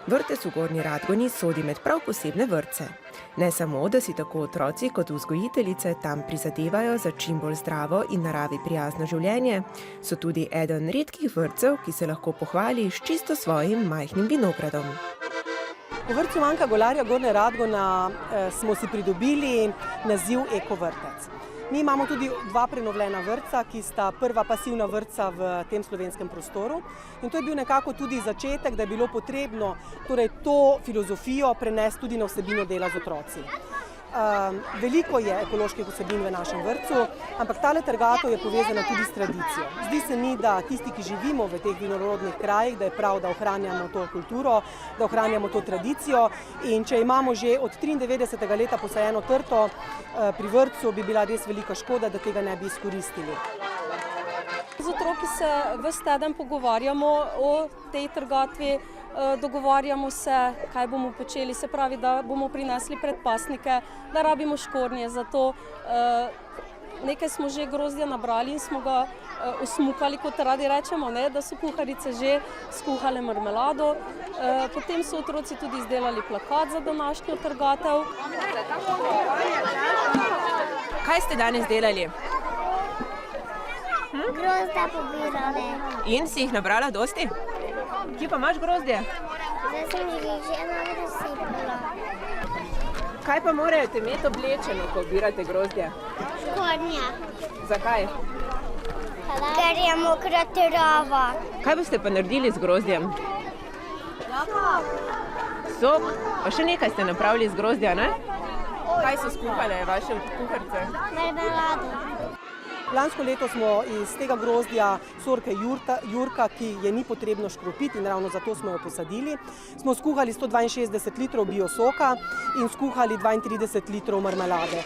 Vrtec v Gornji Radgoni sodi med prav posebne vrtce. Ne samo, da si tako otroci kot vzgojiteljice tam prizadevajo za čim bolj zdravo in naravi prijazno življenje, so tudi eden redkih vrtcev, ki se lahko pohvali s čisto svojim majhnim vinogradom. V vrtcu Manka Golarja Gornja Radgona smo si pridobili naziv ekovrtec. Mi imamo tudi dva prenovljena vrtca, ki sta prva pasivna vrtca v tem slovenskem prostoru. In to je bil nekako tudi začetek, da je bilo potrebno to filozofijo prenesti tudi na vsebino dela z otroci. Veliko je ekoloških vsebin v našem vrtcu, ampak tale trgatev je povezana tudi s tradicijo. Zdi se mi, da tisti, ki živimo v teh vinorodnih krajih, da je prav, da ohranjamo to kulturo, da ohranjamo to tradicijo. In če imamo že od 93. leta posajeno trto pri vrtcu, bi bila res velika škoda, da tega ne bi izkoristili. Z otroki se ves teden pogovarjamo o tej trgatvi, dogovarjamo se, kaj bomo počeli, se pravi, da bomo prinesli predpasnike, da rabimo škornje za to. Nekaj smo že grozdja nabrali in smo ga osmukali, kot radi rečemo, da so kuharice že skuhale marmelado. Potem so otroci tudi izdelali plakat za današnjo trgatev. Kaj ste danes delali? Grozdja pobirali. In si jih nabrala dosti? Kje pa imaš grozdje? Zdaj sem jih že razsipala. Kaj pa morate imeti oblečeno, ko obirate grozdje? Škornja. Zakaj? Ker je mokra trava. Kaj boste pa naredili z grozdjem? Sok, pa še nekaj ste napravili z grozdja, ne? Kaj so skuhale vaše kuharice? Marmelado. Lansko leto smo iz tega grozdja sorke Jurka, ki je ni potrebno škropiti in ravno zato smo jo posadili, smo skuhali 162 litrov biosoka in skuhali 32 litrov marmelade.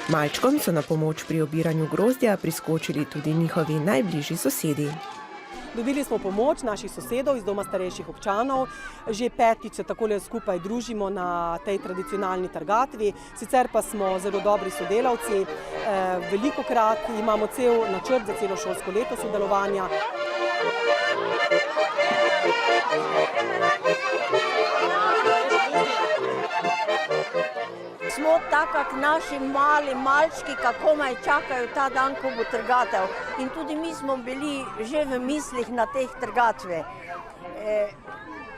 Malčkom so na pomoč pri obiranju grozdja priskočili tudi njihovi najbližji sosedi. Dobili smo pomoč naših sosedov iz doma starejših občanov. Že petič se takole skupaj družimo na tej tradicionalni trgatvi. Sicer pa smo zelo dobri sodelavci. Velikokrat imamo cel načrt za celo šolsko leto sodelovanja. Smo tako, kak naši mali malčki, kako komaj čakajo ta dan, ko bo trgatev. In tudi mi smo bili že v mislih na teh trgatve.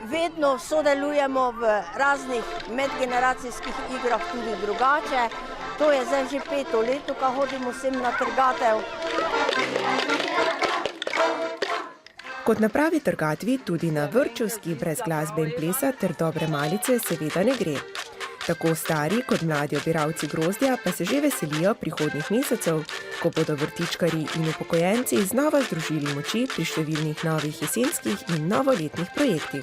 Vedno sodelujemo v raznih medgeneracijskih igrah tudi drugače. To je zdaj že 5. leto, ko hodimo sem na trgatev. Kot na pravi trgatvi, tudi na vrtčevski brez glasbe in plesa ter dobre malice seveda ne gre. Tako stari kot mladi obiralci grozdja pa se že veselijo prihodnjih mesecev, ko bodo vrtičkarji in upokojenci znova združili moči pri številnih novih jesenskih in novoletnih projektih.